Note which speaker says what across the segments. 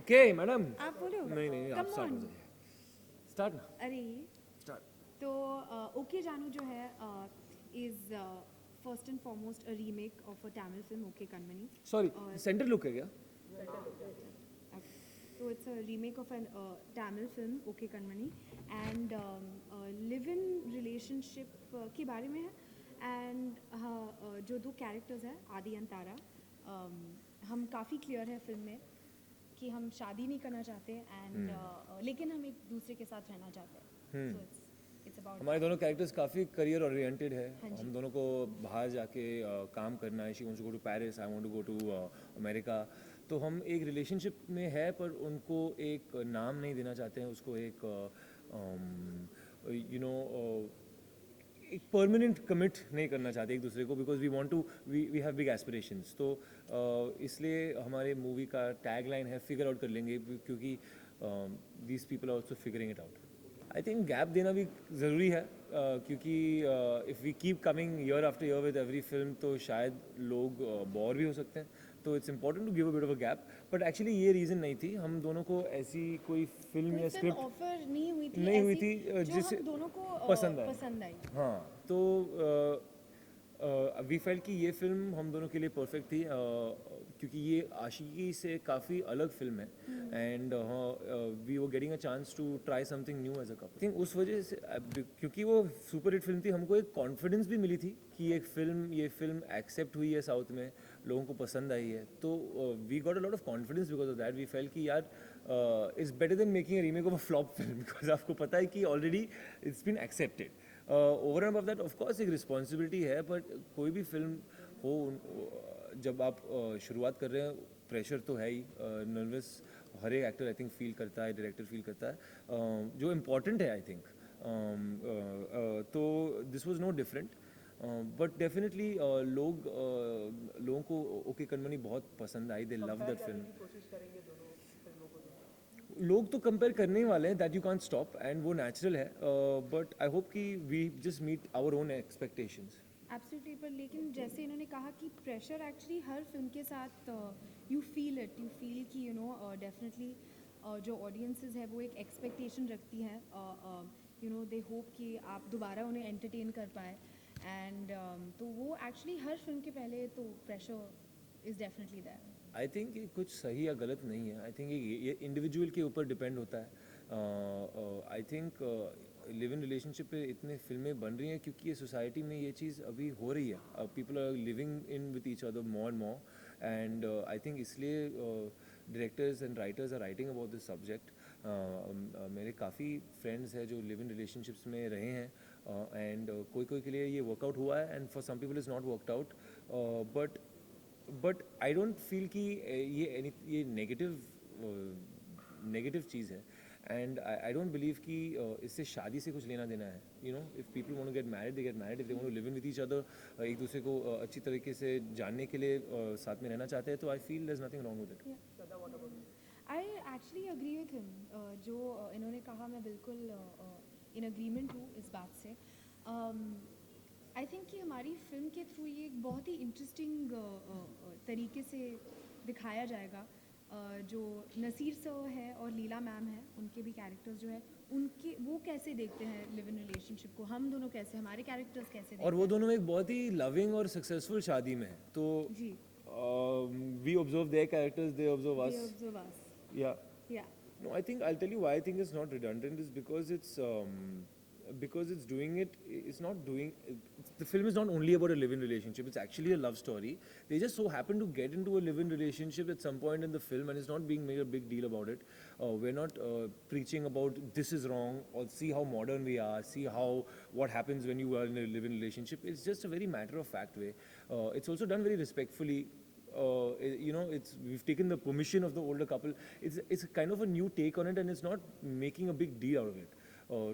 Speaker 1: Okay madam,
Speaker 2: आप बोलो।
Speaker 1: नहीं आप
Speaker 2: Come
Speaker 1: स्टार्ट हो
Speaker 2: on.
Speaker 1: जाइए, स्टार्ट ना,
Speaker 2: अरे
Speaker 1: स्टार्ट।
Speaker 2: तो ओके जानू जो है is first and foremost a remake of a Tamil film okay Kanmani.
Speaker 1: Sorry,
Speaker 2: और
Speaker 1: सेंटर लुक है क्या?
Speaker 2: तो it's a remake of an Tamil film okay Kanmani and live in relationship के बारे में है। एंड जो दो कैरेक्टर्स हैं आदि एंड तारा, हम काफ़ी क्लियर है फिल्म में कि हम शादी नहीं करना चाहते एंड लेकिन हम एक दूसरे के साथ रहना चाहते हैं। सो इट्स अबाउट
Speaker 1: हमारे दोनों कैरेक्टर्स काफ़ी करियर ओरिएंटेड है।
Speaker 2: हाँ जी।
Speaker 1: हम दोनों को बाहर जाके काम करना है। She wants to go to Paris, I want to go to America. तो हम एक रिलेशनशिप में है पर उनको एक नाम नहीं देना चाहते हैं, उसको एक यू नो एक परमानेंट कमिट नहीं करना चाहते एक दूसरे को, because we want to we have big aspirations. तो इसलिए हमारे मूवी का टैग लाइन है फिगर आउट कर लेंगे, क्योंकि these people are also figuring it out. I think gap देना भी ज़रूरी है, क्योंकि if we keep coming year after year with every film तो शायद लोग बोर भी हो सकते हैं। तो it's important to give a bit of a gap. But actually ये रीज़न नहीं थी, हम दोनों को ऐसी कोई फिल्म या स्क्रिप्ट
Speaker 2: ऑफर नहीं हुई थी
Speaker 1: नहीं हुई
Speaker 2: ऐसी
Speaker 1: थी
Speaker 2: जो
Speaker 1: जिसे
Speaker 2: हम दोनों को
Speaker 1: पसंद आए।
Speaker 2: पसंद आई।
Speaker 1: हाँ, तो वी फेल्ट कि ये फिल्म हम दोनों के लिए परफेक्ट थी, क्योंकि ये आशिकी से काफ़ी अलग फिल्म है and we were getting a chance to try something new as a couple. Think उस वजह से क्योंकि वो सुपर हिट फिल्म थी, हमको एक कॉन्फिडेंस भी मिली थी कि ये फिल्म एक्सेप्ट हुई है साउथ में, लोगों को पसंद आई है। तो we got a lot of confidence because of that. We felt कि यार it's better than making a remake of a flop film, because आपको पता है कि already it's been accepted. Over and above that of course एक responsibility है, but कोई भी फिल्म हो जब आप शुरुआत कर रहे हैं प्रेशर तो है ही, नर्वस हर एक एक्टर आई थिंक फील करता है, डायरेक्टर फील करता है, जो इम्पॉर्टेंट है आई थिंक। तो this was no different, but definitely लोगों को ओके कणमणि बहुत पसंद आई, दे लव दैट फिल्म। लोग तो कंपेयर करने ही वाले हैं, that you can't stop, and वो नेचुरल है, बट आई होप कि we just meet our own expectations.
Speaker 2: Absolutely. पर लेकिन जैसे इन्होंने कहा कि प्रेशर एक्चुअली हर फिल्म के साथ you feel it, you feel कि डेफिनेटली जो ऑडियंसेस है वो एक एक्सपेक्टेशन रखती हैं, दे होप कि आप दोबारा उन्हें एंटरटेन कर पाए एंड तो वो एक्चुअली हर फिल्म के पहले तो pressure is definitely there.
Speaker 1: I think ये कुछ सही या गलत नहीं है। आई थिंक ये इंडिविजुअल के ऊपर डिपेंड होता है। I think live in relationship पे इतने फिल्में बन रही हैं क्योंकि ये सोसाइटी में ये चीज़ अभी हो रही है। People are living in with each other more and more, and I think इसलिए directors and writers are writing about this subject. मेरे काफ़ी फ्रेंड्स हैं जो लिव इन रिलेशनशिप्स में रहे हैं, एंड कोई कोई के लिए ये वर्कआउट हुआ है and for some people is not worked out, but I don't feel कि ये नेगेटिव चीज़ है, एंड आई डोंट बिलीव कि इससे शादी से कुछ लेना देना है। You know, if people want to get married they get married, if they want to live in with each other, एक दूसरे को अच्छी तरीके से जानने के लिए साथ में रहना चाहते हैं, तो I feel there is nothing wrong with it.
Speaker 2: I actually agree with him. जो इन्होंने कहा मैं बिल्कुल इन अग्रीमेंट हूँ इस बात से। आई थिंक कि हमारी फिल्म के थ्रू ये एक बहुत ही इंटरेस्टिंग तरीके से दिखाया जाएगा। जो नसीर सर है और लीला मैम है, उनके भी कैरेक्टर्स जो है उनके वो कैसे देखते हैं लिव इन रिलेशनशिप को, हम दोनों कैसे, हमारे कैरेक्टर्स कैसे देखते
Speaker 1: और वो
Speaker 2: हैं।
Speaker 1: दोनों एक बहुत ही लविंग और सक्सेसफुल शादी में है, तो
Speaker 2: जी।
Speaker 1: We observe their characters, they observe
Speaker 2: they
Speaker 1: us.
Speaker 2: Observe us.
Speaker 1: Yeah
Speaker 2: yeah.
Speaker 1: No, I think I'll tell you why I think it's not redundant is because it's doing it. It's not doing. The film is not only about a live-in relationship. It's actually a love story. They just so happen to get into a live-in relationship at some point in the film, and it's not being made a big deal about it. We're not preaching about this is wrong or see how modern we are. See how what happens when you are in a live-in relationship. It's just a very matter of fact way. It's also done very respectfully. We've taken the permission of the older couple. It's kind of a new take on it, and it's not making a big deal out of it.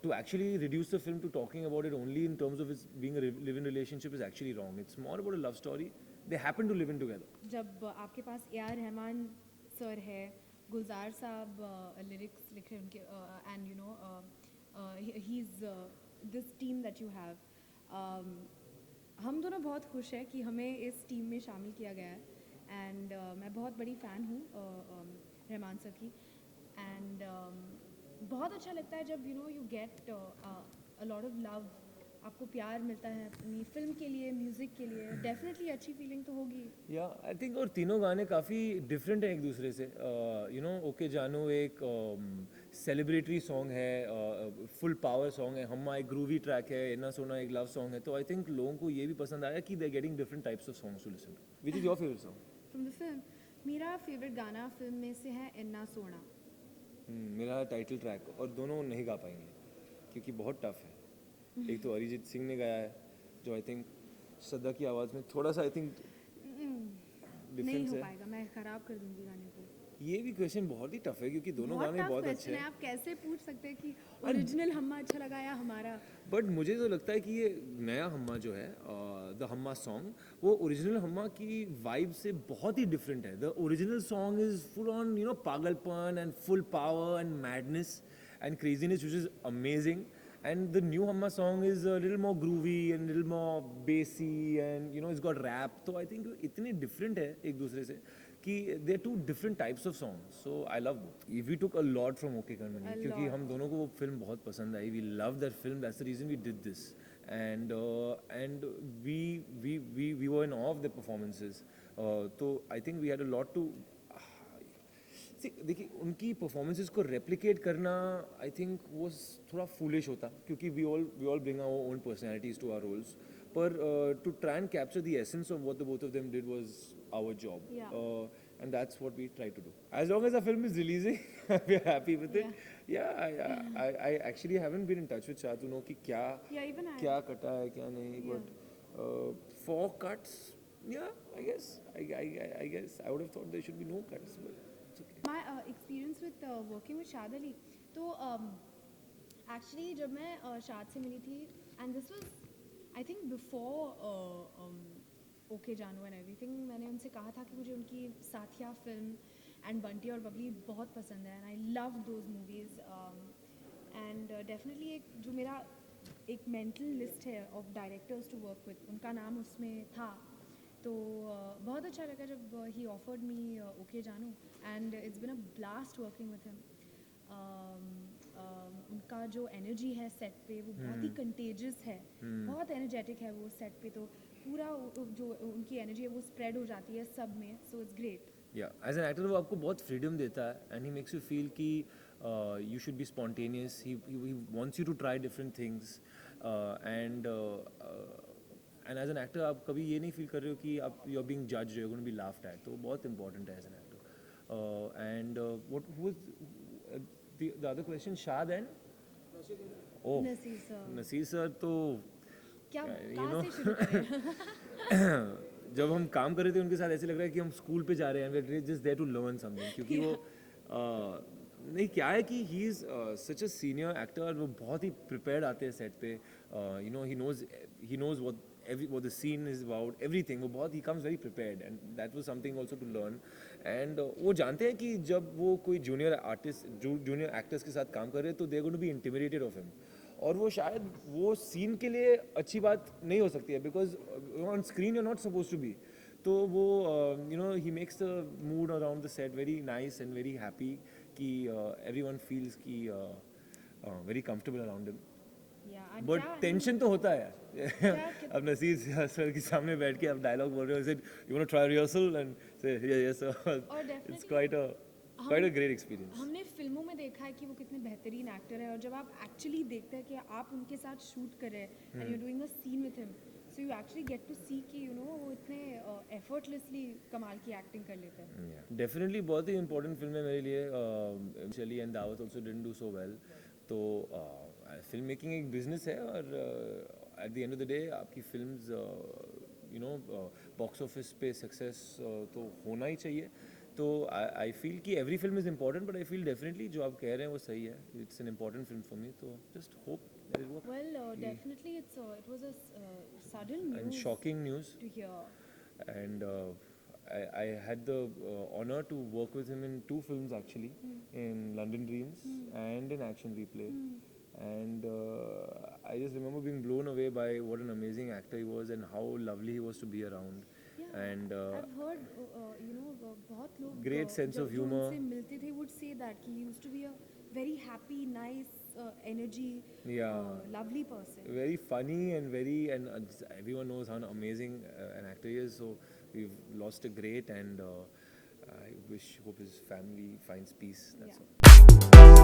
Speaker 1: To actually reduce the film to talking about it only in terms of it being a live-in relationship is actually wrong. It's more about a love story. They happen to live in together.
Speaker 2: जब आपके पास A R Rahman sir है, गुलजार साहब lyrics लिख रहे हैं उनके, and he is this team that you have, हम दोनों बहुत खुश हैं कि हमें इस टीम में शामिल किया गया है एंड मैं बहुत बड़ी फ़ैन हूँ रहमान सर की एंड बहुत अच्छा लगता है जब you get a lot of love, आपको प्यार मिलता है अपनी फिल्म के लिए, म्यूज़िक के लिए, डेफिनेटली अच्छी फीलिंग तो होगी।
Speaker 1: या आई थिंक और तीनों गाने काफ़ी डिफरेंट हैं एक दूसरे से. ओके जानू एक सेलिब्रेटरी सॉन्ग है, फुल पावर सॉन्ग है. हम्मा एक ग्रूवी ट्रैक है. इन्ना सोना एक लव सॉन्ग है. तो आई थिंक लोगों को ये भी पसंद आया कि they getting different types of songs to listen to. Which is your favourite song?
Speaker 2: From the film, मेरा फेवरेट गाना फिल्म में से है इन्ना सोना।
Speaker 1: मेरा टाइटल ट्रैक. और दोनों नहीं गा पाएंगे क्योंकि बहुत टफ है. एक तो अरिजीत सिंह ने गाया है जो आई थिंक श्रद्धा की आवाज़ में थोड़ा सा आई थिंक
Speaker 2: नहीं
Speaker 1: डिफरेंस
Speaker 2: हो
Speaker 1: है.
Speaker 2: पाएगा, मैं खराब कर दूंगी गाने को।
Speaker 1: ये भी क्वेश्चन बहुत ही टफ है क्योंकि दोनों
Speaker 2: बहुत
Speaker 1: गाने
Speaker 2: टफ
Speaker 1: बहुत अच्छे
Speaker 2: क्वेश्चन है,
Speaker 1: हैं.
Speaker 2: आप कैसे पूछ सकते हैं कि ओरिजिनल हम्मा अच्छा लगा या हमारा।
Speaker 1: बट मुझे तो लगता है कि ये नया हम्मा जो है, द हम्मा सॉन्ग, वो ओरिजिनल हम्मा की वाइब से बहुत ही डिफरेंट है. The original song is full on पागलपन and full power and madness and craziness which is amazing. And the new Humma song is a little more groovy and little more bassy and it's got rap. So I think इतने different है एक दूसरे से कि they're two different types of songs. So I love both. We took a lot from OK Karmani
Speaker 2: A
Speaker 1: क्योंकि
Speaker 2: lot.
Speaker 1: हम दोनों को वो film बहुत पसंद आई. We love that film. That's the reason we did this. And we were in awe of the performances. तो I think we had a lot to. देखिए उनकी परफॉर्मेंसेस को रेप्लिकेट करना आई थिंक वो थोड़ा फूलिश होता क्योंकि we all bring our own personalities to our roles. पर to try and capture the essence of what the both of them did was our job. And that's what we try to do. As long as the film is releasing, we're happy with it. I actually haven't been in touch with Shah to know कि
Speaker 2: even I.
Speaker 1: क्या कटा है क्या नहीं. But 4 cuts, I guess I would have thought there should be no cuts, but it's okay.
Speaker 2: My experience with working with शाद अली, तो actually जब मैं शाद से मिली थी and this was I think before okay Jaanu and everything, मैंने उनसे कहा था कि मुझे उनकी साथिया फिल्म एंड बंटी और बबली बहुत पसंद है and I love those movies. And definitely एक जो मेरा एक मेंटल लिस्ट है of directors to work with, उनका नाम उसमें था. तो बहुत अच्छा लगा जब he offered me OK Jaanu and it's been a blast working with him. उनका जो एनर्जी है सेट पे वो बहुत ही कंटेजियस है, बहुत एनर्जेटिक है वो सेट पे. तो पूरा जो उनकी एनर्जी है वो स्प्रेड हो जाती है सब में. So it's great.
Speaker 1: As an actor वो आपको बहुत फ्रीडम देता है and he makes you feel कि you should be spontaneous. He wants you to try different things and as an actor आप कभी ये नहीं फील कर रहे हो कि आप you are being judged, you are going to be laughed at. तो वो बहुत इंपॉर्टेंट है as an actor. And what was the other question? Shaad and
Speaker 2: Naseer sir.
Speaker 1: Naseer sir तो
Speaker 2: क्या
Speaker 1: you
Speaker 2: कहाँ
Speaker 1: know,
Speaker 2: से शुरू करें?
Speaker 1: जब हम काम कर रहे थे उनके साथ ऐसे लग रहा है कि हम स्कूल पे जा रहे हैं. We just there to learn something क्योंकि वो नहीं क्या है कि he is such a senior actor. वो बहुत ही प्रिपेयर्ड आते हैं सेट पे. He knows what the scene is about, everything. वो बहुत, he comes very prepared and that was something also to learn. And वो जानते हैं कि जब वो कोई जूनियर एक्टर्स के साथ काम कर रहे हैं तो they are going to be intimidated of him. और वो शायद वो सीन के लिए अच्छी बात नहीं हो सकती है because on screen you are not suppose to be. तो वो he makes the mood around the set very nice and very happy कि एवरीवन फील्स कि very comfortable around him. But tension तो होता है यार. अब नसीर सर के सामने बैठ के आप डायलॉग बोल रहे हो, you want to try rehearsal and say yes sir. It's quite a great experience.
Speaker 2: हमने फिल्मों में देखा है कि वो कितने बेहतरीन एक्टर है और जब आप एक्चुअली देखते हैं कि आप उनके साथ शूट कर रहे हैं and you doing a scene with him, so you actually get to see कि वो इतने एफर्टलेसली कमाल की एक्टिंग कर लेते हैं.
Speaker 1: डेफिनेटली बहुत ही इंपॉर्टेंट फिल्म है मेरे लिए. चली and Daawat also didn't do so well. तो फिल्म मेकिंग एक बिजनेस है और at the end of the day आपकी फिल्म्स बॉक्स ऑफिस पे सक्सेस तो होना ही चाहिए. तो आई फील कि every film is important but I feel definitely जो आप कह रहे हैं वो सही है. It's an important film for me. तो just hope that it work.
Speaker 2: Well, definitely it was a sudden
Speaker 1: And
Speaker 2: news
Speaker 1: shocking news.
Speaker 2: to hear.
Speaker 1: And I had the honor to work with him in 2 films actually, in London Dreams and in Action Replay. And I just remember being blown away by what an amazing actor he was and how lovely he was to be around. and
Speaker 2: I've heard, बहुत लोग
Speaker 1: Great sense of
Speaker 2: जो
Speaker 1: humor.
Speaker 2: उनसे मिलते थे would say that he used to be a very happy, nice, energy,
Speaker 1: Yeah.
Speaker 2: lovely person.
Speaker 1: very funny and everyone knows how amazing an actor he is. So we've lost a great, and I hope his family finds peace. That's
Speaker 2: Yeah.
Speaker 1: all.